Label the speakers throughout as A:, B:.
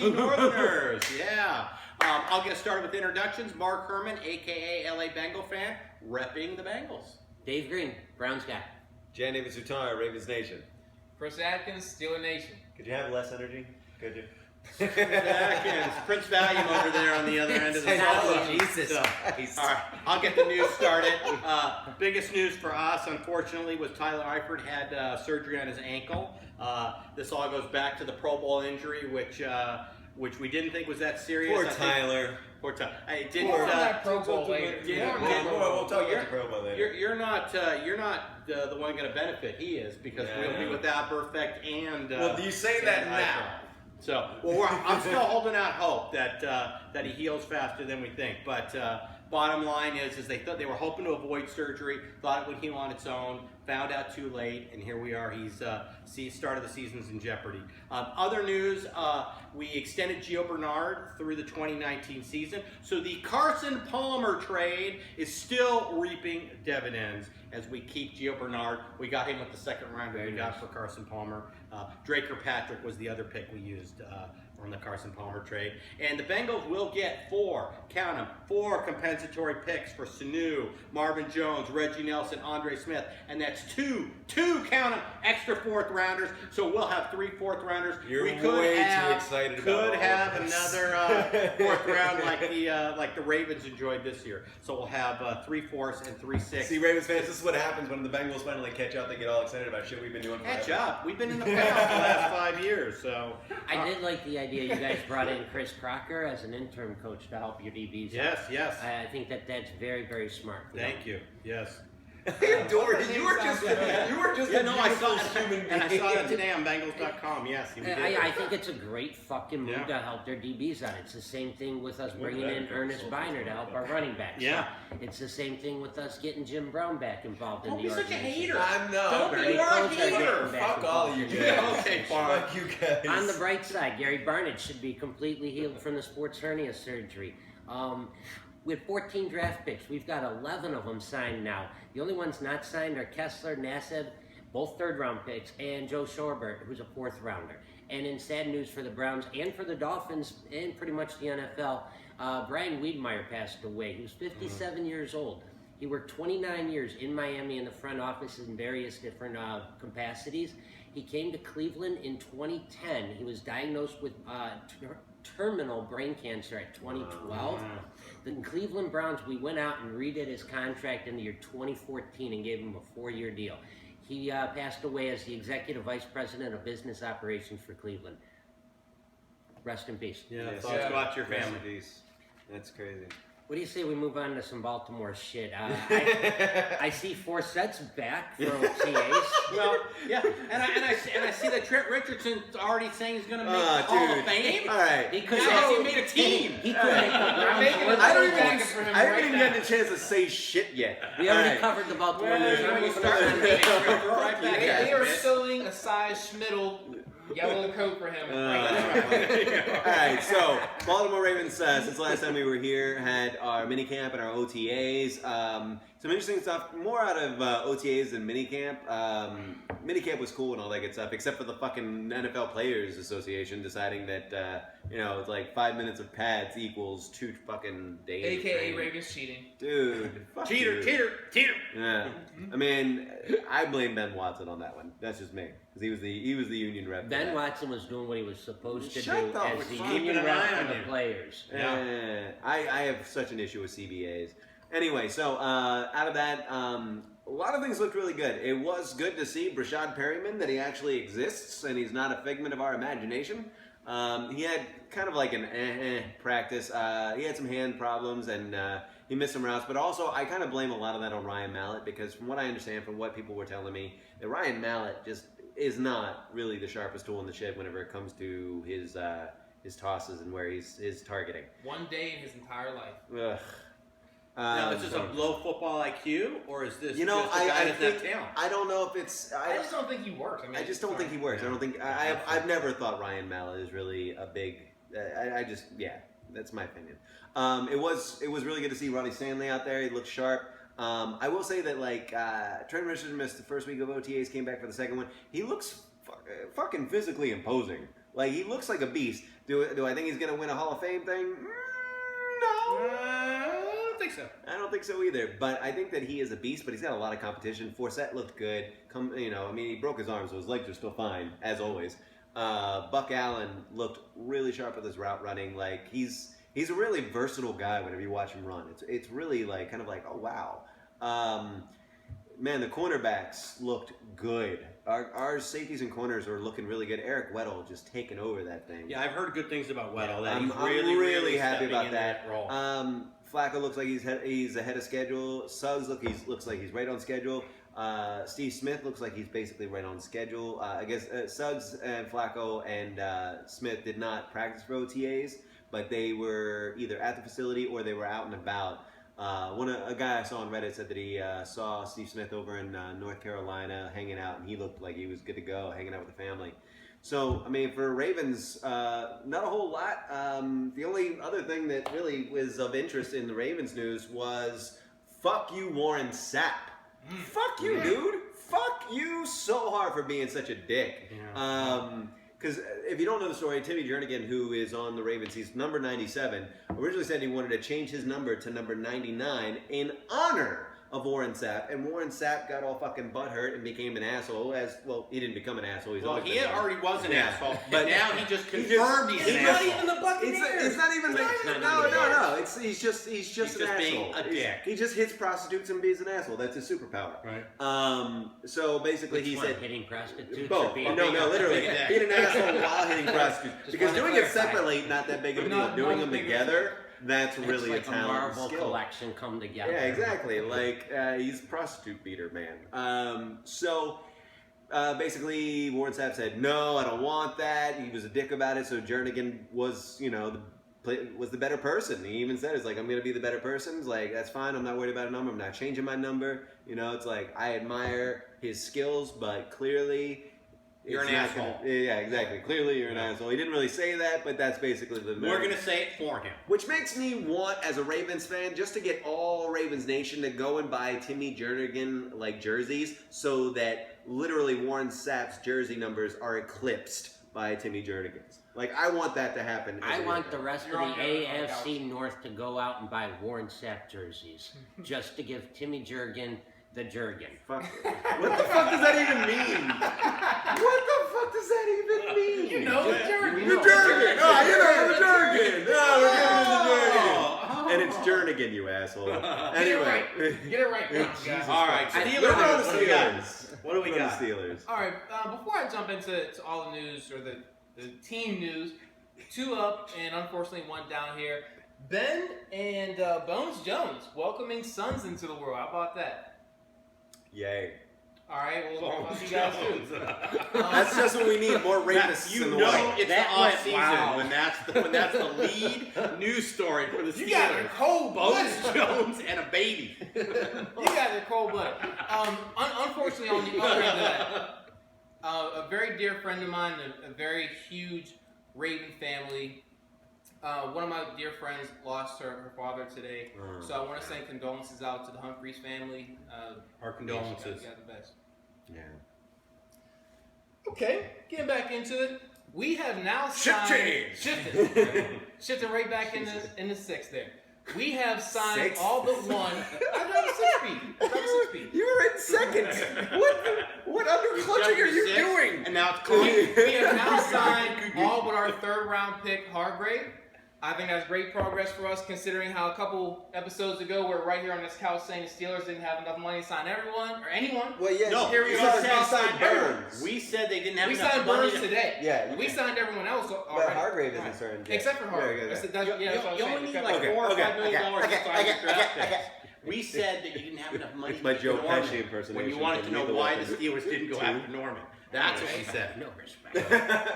A: AFC Northerners. Yeah. I'll get started with introductions. Mark Herman, a.k.a. LA Bengal fan, repping the Bengals.
B: Dave Green, Browns guy.
C: Jan Davis Utah, Ravens Nation.
D: Chris Atkins, Steeler Nation.
C: Could you have less energy? Could you?
A: Atkins, Prince Valium over there on the other end of the phone.
B: Jesus
A: So, all right, I'll get the news started. Biggest news for us, unfortunately, was Tyler Eifferts had surgery on his ankle. This all goes back to the Pro Bowl injury, which we didn't think was that serious.
C: Poor Tyler.
A: Poor Tyler. I didn't.
D: We'll talk about Pro Bowl later.
C: We'll talk about the Pro Bowl later.
A: You're not the one going to benefit. He is, because we'll be without Perfect and.
C: Well, you say that now.
A: So, I'm still holding out hope that he heals faster than we think. But bottom line is they thought they were hoping to avoid surgery, thought it would heal on its own, found out too late, and here we are. He's start of the season's in jeopardy. Other news: we extended Gio Bernard through the 2019 season, so the Carson Palmer trade is still reaping dividends as we keep Gio Bernard. We got him with the second rounder we got for Carson Palmer. Drake Kirkpatrick was the other pick we used on the Carson Palmer trade. And the Bengals will get four compensatory picks for Sanu, Marvin Jones, Reggie Nelson, Andre Smith, and that's two count them, extra fourth rounders. So we'll have 3 fourth rounders.
C: You're
A: we could
C: way
A: have,
C: too excited about
A: Could
C: all
A: have
C: of this.
A: another fourth round like the Ravens enjoyed this year. So we'll have 3 fourths and 3 sixths.
C: See, Ravens fans, this is what happens when the Bengals finally catch up. They get all excited about shit we've been doing forever.
A: Catch up. We've been in the playoffs the last 5 years. So
B: I did like the idea you guys brought in Chris Crocker as an interim coach to help your DBs.
A: Yes.
B: I think that's very, very smart.
A: Thank you. Yes.
C: I adore it. You were just a
A: I saw
C: beautiful human
A: and I
C: being.
A: saw that today on Bengals.com. Yes, he did.
B: I think it's a great fucking move
A: Yeah.
B: to help their DBs out. It's the same thing with us bringing in Ernest Biner to help our running backs.
A: Yeah.
B: It's the same thing with us getting Jim Brown back involved in
A: Don't
B: the
A: be such a
B: organization.
A: hater.
C: I'm not.
A: Don't be a hater.
C: Fuck all of you guys.
A: Yeah, okay, fine.
C: Fuck you guys.
B: On the bright side, Gary Barnett should be completely healed from the sports hernia surgery. We had 14 draft picks. We've got 11 of them signed now. The only ones not signed are Kessler, Nassib, both third-round picks, and Joe Shorbert, who's a fourth-rounder. And in sad news for the Browns and for the Dolphins and pretty much the NFL, Brian Wigmore passed away. He was 57 years old. He worked 29 years in Miami in the front office in various different capacities. He came to Cleveland in 2010. He was diagnosed with terminal brain cancer at 2012. The Cleveland Browns, we went out and redid his contract in the year 2014 and gave him a 4-year deal. He passed away as the executive vice president of business operations for Cleveland. Rest in peace.
A: Yeah, thoughts go out to your family.
C: Peace. That's crazy.
B: What do you say we move on to some Baltimore shit? I see Forset's back for OTAs.
A: Well, yeah, and I see that Trent Richardson's already saying he's going to make the Hall of Fame.
C: All right.
B: He could
A: He made a team.
B: He could make the Browns.
C: I haven't even gotten a chance to say shit yet.
B: We already covered the Baltimore news.
D: They are sewing a size Schmidl yellow coat for him.
C: Alright, so Baltimore Ravens, since the last time we were here, had our minicamp and our OTAs. Some interesting stuff, more out of OTAs than minicamp. Minicamp was cool and all that good stuff, except for the fucking NFL Players Association deciding that, it's like 5 minutes of pads equals 2 fucking days.
D: AKA Ravens cheating.
C: Dude.
A: Cheater.
C: Yeah. I mean, I blame Ben Watson on that one. That's just me. Because he was the union rep.
B: Ben Watson was doing what he was supposed to
C: Shut
B: do
C: up.
B: as the
A: Keeping
B: union
A: an
B: rep
A: eye
B: for
A: on
B: the
A: you.
B: players.
C: I have such an issue with CBAs. Anyway, so out of that, a lot of things looked really good. It was good to see Brashad Perryman, that he actually exists and he's not a figment of our imagination. He had kind of like an practice. He had some hand problems and he missed some routes. But also, I kind of blame a lot of that on Ryan Mallett because from what I understand, from what people were telling me, that Ryan Mallett just is not really the sharpest tool in the shed whenever it comes to his tosses and where he's targeting.
D: One day in his entire life.
C: Ugh.
A: Now, is this a low football IQ, or is this just a guy
C: I
A: that's
C: think,
A: not talent?
C: I don't know if it's.
D: I just don't think he works.
C: I just don't think he works. I don't think. I've never thought Ryan Mallett is really a big. That's my opinion. It was really good to see Ronnie Stanley out there. He looked sharp. I will say that Trent Richardson missed the first week of OTAs, came back for the second one. He looks fucking physically imposing. Like, he looks like a beast. Do I think he's going to win a Hall of Fame thing? No.
A: I don't think so.
C: I don't think so either. But I think that he is a beast, but he's got a lot of competition. Forsett looked good. He broke his arm, so his legs are still fine, as always. Buck Allen looked really sharp with his route running. Like, he's a really versatile guy whenever you watch him run. It's really like kind of like, oh wow. Man, the cornerbacks looked good. Our safeties and corners are looking really good. Eric Weddle just taking over that thing.
A: Yeah, I've heard good things about Weddle.
C: I'm really happy about that.
A: Role.
C: Flacco looks like he's ahead of schedule. Suggs looks like he's right on schedule. Steve Smith looks like he's basically right on schedule. I guess Suggs and Flacco and Smith did not practice for OTAs, but they were either at the facility or they were out and about. A guy I saw on Reddit said that he saw Steve Smith over in North Carolina hanging out, and he looked like he was good to go, hanging out with the family. So, I mean, for Ravens, not a whole lot. The only other thing that really was of interest in the Ravens news was, fuck you, Warren Sapp. Fuck you, dude. Fuck you so hard for being such a dick. Because if you don't know the story, Timmy Jernigan, who is on the Ravens, he's number 97, originally said he wanted to change his number to number 99 in honor of Warren Sapp, and Warren Sapp got all fucking butthurt and became an asshole. He didn't become an asshole.
A: He already was an asshole,
C: but
A: now he just confirmed he's an asshole.
D: Not even the Buccaneers.
C: It's not even. No. He's just an asshole.
A: Being a dick.
C: He just hits prostitutes and being an asshole. That's his superpower.
A: Right.
C: So basically, he said
B: hitting prostitutes.
C: both.
B: Or being
C: Literally being an asshole while hitting prostitutes. Because doing it
D: clarify.
C: separately, not that big of a deal. Doing them together. That's really
B: it's like
C: a talent
B: a Marvel
C: skill.
B: collection come together.
C: Yeah, exactly. Like, he's a prostitute beater, man. Basically, Warren Sapp said, no, I don't want that. He was a dick about it, so Jernigan was, was the better person. He even said, it's like, I'm going to be the better person. It's like, that's fine. I'm not worried about a number. I'm not changing my number. It's like, I admire his skills, but clearly...
A: You're an asshole.
C: Yeah, exactly. Clearly, you're an asshole. He didn't really say that, but that's basically the...
A: We're going to say it for him.
C: Which makes me want, as a Ravens fan, just to get all Ravens Nation to go and buy Timmy Jernigan, jerseys, so that literally Warren Sapp's jersey numbers are eclipsed by Timmy Jernigan's. I want that to happen.
B: I want the rest of the AFC North to go out and buy Warren Sapp jerseys, just to give Timmy Jernigan the Jernigan.
C: Fuck. What the fuck does that even mean? What the fuck does that even mean?
D: The Jernigan.
C: The Jernigan. The Jernigan. And it's Jernigan, you asshole. Anyway.
D: Get it right now, guys.
A: All right,
C: Steelers.
A: What do we got?
C: Steelers.
D: All right, before I jump into all the news, or the team news, 2 up and unfortunately 1 down here. Ben and Bones Jones welcoming sons into the world. How about that?
C: Yay.
D: All right, well, what do you guys do?
C: That's just what we need, more rapists in the world.
A: It's the off season when that's the lead news story for the Steelers.
D: You guys are cold-blooded.
A: Bones Jones and a baby.
D: You guys are cold-blooded. Unfortunately, on the other end of that, a very dear friend of mine, a very huge Raven family. One of my dear friends lost her father today, so I want to send condolences out to the Humphreys family.
A: Our condolences.
D: You got the best.
C: Yeah.
D: Okay, getting back into it. We have now signed... Shifting right back in the 6 there. We have signed all but one... I drive a 6-speed.
C: You were in second. What underclutching are you doing?
A: And now it's clean.
D: We have now signed all but our 3rd round pick, Hargrave. I think that's great progress for us, considering how a couple episodes ago we're right here on this couch saying the Steelers didn't have enough money to sign everyone or anyone.
C: Well, yeah,
A: no,
C: here
A: we
C: we
A: signed
C: Burns.
A: We said they didn't have
D: We
A: enough
D: signed
A: money.
D: Burns today.
C: Yeah,
D: we signed everyone else
C: but
D: already.
C: Hargrave isn't certain.
D: Except for Hargrave.
A: You only need like $4 or $5 million to sign your draft picks. We said that you didn't have enough money
C: It's my
A: to
C: Joe
A: get Norman
C: Pesci impersonation.
A: when you wanted to know why the Steelers didn't go after Norman. That's what we said.
B: No respect.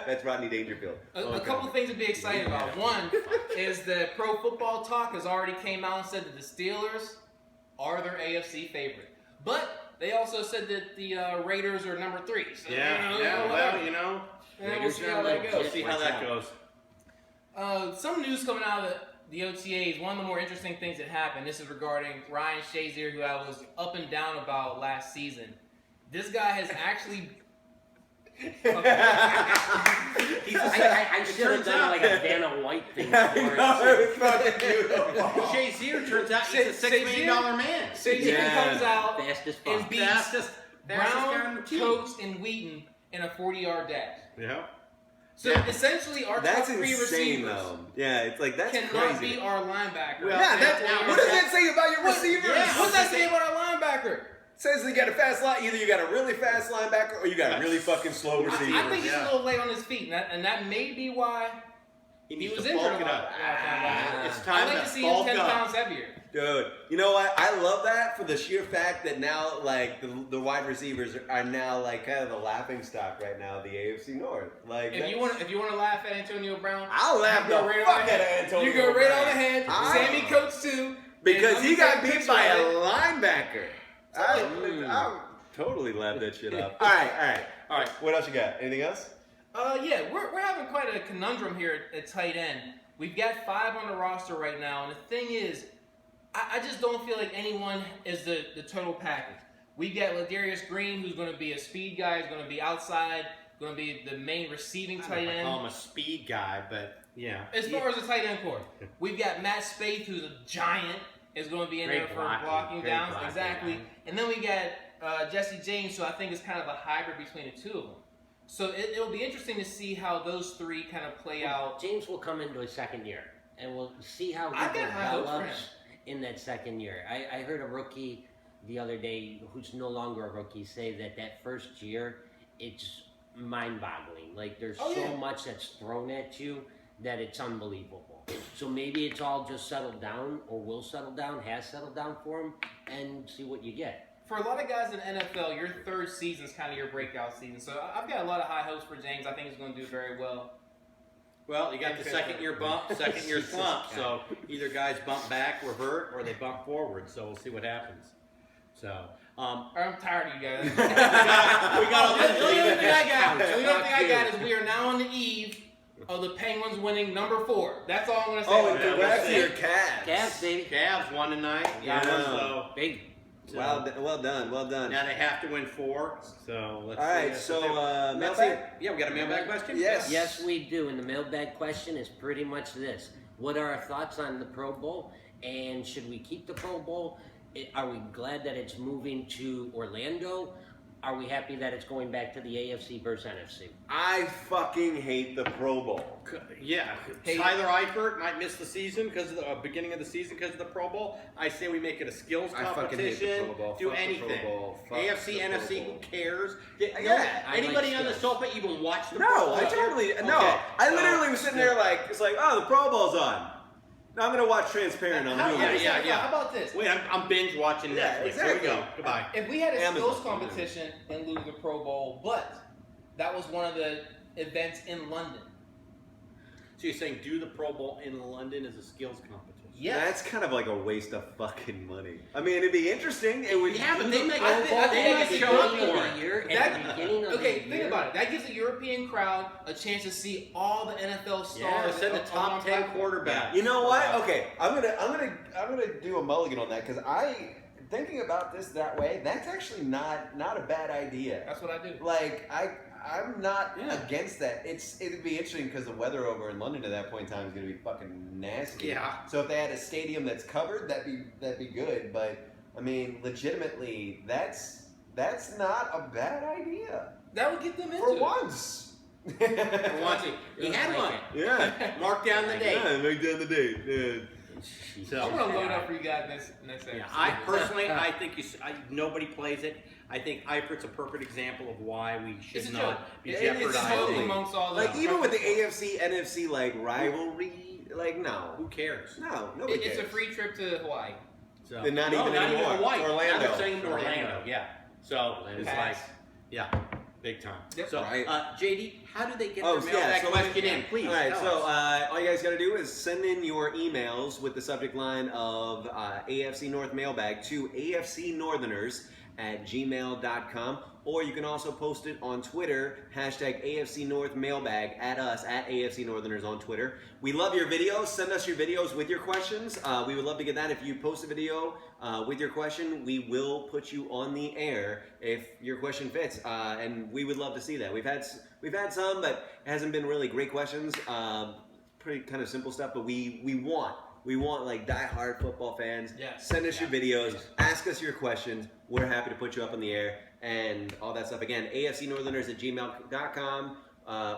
C: That's Rodney Dangerfield.
D: A couple things to be excited about. One is the Pro Football Talk has already came out and said that the Steelers are their AFC favorite. But they also said that the Raiders are number 3. So, we'll see how that goes.
A: We'll see how that goes.
D: Some news coming out of the OTAs. One of the more interesting things that happened. This is regarding Ryan Shazier, who I was up and down about last season. This guy has actually...
A: He's a second
B: should have
A: turns
B: done
A: out
B: like a Vanna White thing for
C: I know,
B: it.
C: it was fucking beautiful.
A: Shazier turns out he's a $6 million man.
D: Shazier
C: Yeah.
D: comes out
B: Fast as
D: and
B: fuck.
D: beats
A: Fastest guy on
D: Brown,
A: the team.
D: Coates, and Wheaton in a 40-yard dash.
A: Yeah.
D: So
A: Yeah.
D: essentially, our
C: That's
D: top three
C: insane,
D: receivers
C: though. Yeah, it's like that's
D: cannot
C: crazy.
D: beat our linebacker.
A: Well,
C: Yeah,
A: that's
C: that, what does that say about your receivers?
D: Yeah, what's that say about our linebacker?
C: Says you got a fast line. Either you got a really fast linebacker or you got a really fucking slow receiver.
D: I think he's
A: Yeah.
D: a little late on his feet, and that may be why
A: He
D: he
A: needs
D: was
A: to
D: injured.
A: bulk it up. It's
D: I'd
A: time
D: like
A: to
D: to see him
A: bulk
D: 10
A: up.
D: pounds heavier.
C: Dude, you know what? I love that for the sheer fact that now, like, the wide receivers are now, like, kind of the laughing stock right now of the AFC North. Like,
D: If you want to laugh at Antonio Brown,
C: I'll laugh
D: you
C: the
D: go right
C: fuck
D: on the
C: out of
D: head.
C: Antonio
D: You go right
C: Brown.
D: on the head.
C: I-
D: Sammy Coates too,
C: Because
D: and
C: he got
D: let me take
C: beat by a
D: picture of it.
C: linebacker. I totally laughed that shit up. All right. What else you got? Anything else?
D: Yeah, we're having quite a conundrum here at tight end. We've got 5 on the roster right now, and the thing is, I just don't feel like anyone is the total package. We got Ladarius Green, who's going to be a speed guy, who's going to be outside, going to be the main receiving
A: I
D: tight
A: don't know if I
D: end.
A: call him a speed guy, but yeah.
D: As far as the tight end core, we've got Matt Spaeth, who's a giant, is going to be in
A: Great
D: there for
A: blocking,
D: blocking
A: great
D: downs.
A: blocking,
D: Exactly.
A: yeah.
D: And then we got Jesse James, who I think is kind of a hybrid between the two of them. So it'll be interesting to see how those three kind of play out.
B: James will come into his second year, and we'll see how
D: I've
B: he
D: got high hopes for
B: develops in that second year. I heard a rookie the other day, who's no longer a rookie, say that first year, it's mind-boggling. Like, there's so much that's thrown at you that it's unbelievable. So maybe it's all just settled down, or will settle down, has settled down for him, and see what you get.
D: For a lot of guys in the NFL, your third season is kind of your breakout season. So I've got a lot of high hopes for James. I think he's going to do very well.
A: Well, you got the second year bump, second year slump. So either guys bump back, revert, or they bump forward. So we'll see what happens. So
D: I'm tired of you guys.
A: we got
D: The only
A: a
D: other thing I got is we are now on the eve of the Penguins winning number 4. That's all I'm going to say.
C: Oh, and
A: Yeah,
C: congrats
A: we'll
C: to your
A: see.
C: Cavs.
B: Cavs, baby.
A: Cavs won tonight.
C: Yeah.
A: So
B: Big.
A: so
C: Well done.
A: now they have to win 4. So let's
C: All right,
A: see.
C: so
A: Let's
C: mailbag?
A: see. Yeah, we got a mailbag question.
C: Yes.
B: Yes, we do. And the mailbag question is pretty much this. What are our thoughts on the Pro Bowl? And should we keep the Pro Bowl? Are we glad that it's moving to Orlando? Are we happy that it's going back to the AFC versus NFC?
C: I fucking hate the Pro Bowl.
A: Yeah,
D: Hey.
A: Tyler Eifert might miss the season because of the beginning of the season because of the Pro Bowl. I say we make it a skills
C: I fucking hate the
A: competition.
C: Pro Bowl.
A: Do
C: Fuck the
A: anything.
C: Pro Bowl. Fuck
A: AFC,
C: the Pro
A: NFC,
C: Bowl.
A: who cares?
C: Yeah,
B: I
A: Anybody
B: like
A: on the
B: skills.
A: sofa even watch the Pro
C: No,
A: Bowl?
C: I totally no.
A: Okay,
C: I
A: so-
C: literally was sitting there like it's like, oh, the Pro Bowl's on. Now I'm gonna watch Transparent on Hulu.
A: Yeah.
D: How about this?
A: Wait, I'm binge watching Netflix.
C: Yeah,
A: Here we
C: exactly.
A: go. Goodbye.
D: If we had a
C: Amazon.
D: skills competition and lose the Pro Bowl, but that was one of the events in London.
A: So you're saying do the Pro Bowl in London as a skills competition?
C: That's kind of like a waste of fucking money. I mean, it'd be interesting. It would.
A: Yeah, but they make
D: I think- I
A: they
D: think
A: might
D: it's
A: show up
B: beginning
A: for
B: of
A: it.
B: the year,
D: That-
B: at the beginning of
D: Okay,
B: the
D: think
B: year.
D: about it. That gives the European crowd a chance to see all the NFL stars.
A: Yeah, send the
D: on
A: top
D: one
A: 10
D: platform.
A: quarterbacks.
C: You know what? Okay, I'm gonna do a mulligan on that because thinking about this that way. That's actually not a bad idea.
D: That's what I do.
C: Like I'm not
A: Yeah.
C: against that. It'd be interesting because the weather over in London at that point in time is gonna be fucking nasty.
A: Yeah.
C: So if they had a stadium that's covered, that'd be good. But I mean, legitimately, that's not a bad idea
D: That would get them into
C: for
D: it.
C: once.
A: For once, he had one.
C: Yeah.
A: Mark down the date.
C: Yeah, make down the date. Yeah.
A: So,
D: I'm gonna load up for you guys next episode.
A: yeah, I personally, I think nobody plays it. I think Eifert's a perfect example of why we
D: It's
A: should
D: a
A: not
D: joke.
A: be
C: It's
D: It's
C: totally.
D: smoke
A: jeopardizing.
D: amongst all the
C: Like even with the AFC NFC like rivalry, like no,
A: Who cares?
C: no, nobody
D: It's
C: cares.
D: a free trip to Hawaii.
A: So,
C: They're not even
A: not
C: anymore.
A: even Hawaii.
C: It's Orlando.
A: Now they're saying to Orlando.
C: Orlando.
A: Yeah. So it's
D: Pass.
A: like, yeah, big time.
D: Yep.
A: So,
C: Right.
A: JD, how do they get
C: Oh,
A: their
C: yeah.
A: mailbag
C: So
A: question in? Please.
C: All right.
A: tell
C: So
A: us.
C: all you guys got to do is send in your emails with the subject line of AFC North Mailbag to AFC Northerners at gmail.com. or you can also post it on Twitter, hashtag AFC North Mailbag, at us, at AFC Northerners on Twitter. We love your videos. Send us your videos with your questions. We would love to get that. If you post a video with your question, we will put you on the air if your question fits, and we would love to see that. We've had some, but it hasn't been really great questions. Pretty kind of simple stuff, but we want like die-hard football fans.
D: Yes.
C: Send us your videos, ask us your questions. We're happy to put you up in the air and all that stuff. Again, afcnortherners@gmail.com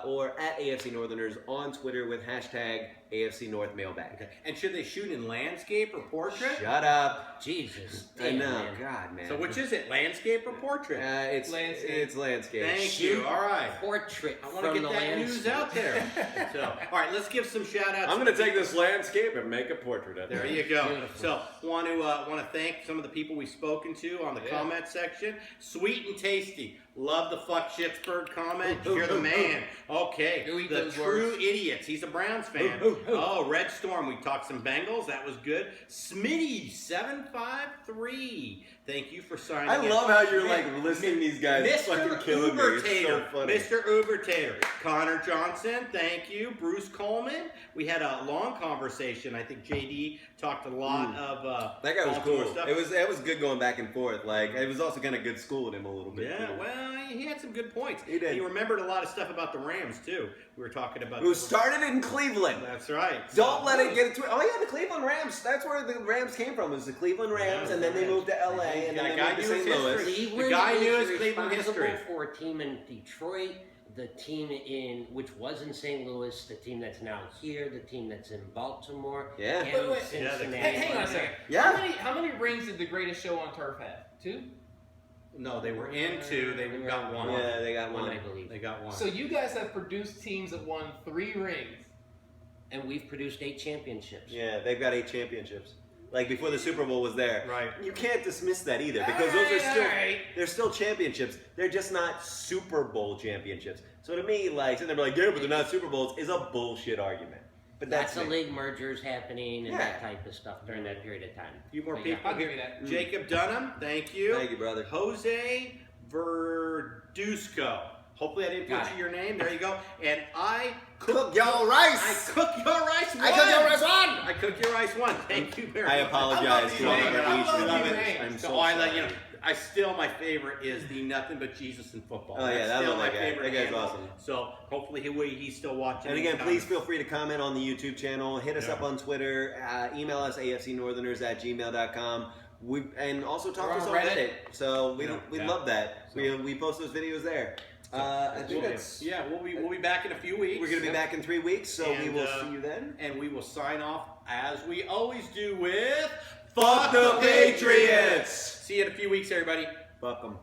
C: or at AFC Northerners on Twitter with hashtag AFC North Mailbag.
A: Okay. And should they shoot in landscape or portrait?
C: Shut up.
B: Jesus.
C: I
B: Damn,
C: know,
B: man.
C: God, man.
A: So which is it, landscape or portrait?
C: It's
D: Landscape.
C: It's landscape.
A: Thank you. All right.
B: Portrait
A: I
B: from
A: want to
B: the
A: get that
B: landscape.
A: news out there. So, all right, let's give some shout outs.
C: I'm going to take this landscape and make a portrait of it.
A: There you go.
B: Beautiful.
A: So, want to thank some of the people we've spoken to on the comment section. Sweet and tasty. Love the fuck Shitsburg comment. You're the man. Okay.
D: Who eat
A: The
D: those
A: true
D: words?
A: idiots. He's a Browns fan. Oh, Red Storm. We talked some Bengals. That was good. Smitty753. Thank you for signing.
C: I
A: in.
C: love how you're like listening to these guys
A: Mr.
C: fucking killing me. It's so
A: Ubertator,
C: funny.
A: Mr. Ubertator, Connor Johnson, thank you. Bruce Coleman, we had a long conversation. I think JD talked a lot of
C: That guy was
A: Baltimore
C: cool.
A: stuff.
C: It was good going back and forth. Like it was also kind of good schooling him a little bit.
A: Yeah,
C: too.
A: well, he had some good points.
C: He did.
A: He remembered a lot of stuff about the Rams too. We were talking about.
C: Who started in Cleveland.
A: That's right.
C: Don't let it get to it. Oh yeah, the Cleveland Rams. That's where the Rams came from. Was the Cleveland Rams,
A: Yeah,
C: and then they
A: Rams.
C: moved to LA, and
A: Yeah,
C: then
A: guy
C: they moved to
A: knew his
C: St. Louis.
A: history.
B: Cleveland
A: The guy knew
B: is
A: his Cleveland
B: responsible
A: history.
B: for a team in Detroit, the team which was in St. Louis, the team that's now here, the team that's in Baltimore,
C: Yeah.
B: and
D: Wait, wait.
B: Cincinnati.
D: Hang on a second.
C: Yeah.
D: How many rings did the greatest show on turf have? 2?
A: No, they were in two. They got one.
C: Yeah, they got
B: One,
C: one.
B: I believe.
A: They got one.
D: So you guys have produced teams that won 3 rings.
B: And we've produced 8 championships.
C: Yeah, they've got 8 championships. Like before the Super Bowl was there.
A: Right.
C: You can't dismiss that either because those are still
D: Alright.
C: they're still championships. They're just not Super Bowl championships. So to me, like sitting there like, yeah, but they're not Super Bowls is a bullshit argument. But that's
B: Lots of
C: me.
B: league mergers happening and
C: Yeah.
B: that type of stuff during that period of time.
A: A few more
B: But yeah.
A: people.
D: I'll give you that.
A: Jacob Dunham, thank you.
C: Thank you, brother.
A: Jose Verdusco. Hopefully I didn't
B: Got
A: butcher
B: it.
A: your name. There you go. And I
C: Cook your rice.
A: I cook your rice one.
C: I cook your rice one.
A: I cook your rice one. Thank you very much.
C: I apologize to all of our
D: I love
C: Asian
D: you,
C: listeners.
D: man.
C: I'm
A: So
C: so
A: I
C: sorry.
A: let you know. I still my favorite is the nothing but Jesus in football.
C: Oh, yeah,
A: That's
C: that
A: still
C: one,
A: my
C: that guy.
A: favorite.
C: That guy's
A: handle.
C: awesome.
A: So hopefully he's still watching.
C: And
A: these
C: again, please
A: comments.
C: feel free to comment on the YouTube channel. Hit us
A: Yeah.
C: up on Twitter. Email us afcnortherners@gmail.com. And also talk
D: We're
C: to us
D: on
C: on
D: Reddit.
C: Reddit. So we
A: Yeah.
C: love that. We post those videos there. I think that's.
A: Yeah, we'll be back in a few weeks.
C: We're going to be back in 3 weeks, so we
A: And,
C: will see you then.
A: And we will sign off as we always do with
C: Fuck the Patriots!
A: See you in a few weeks, everybody.
C: Fuck them.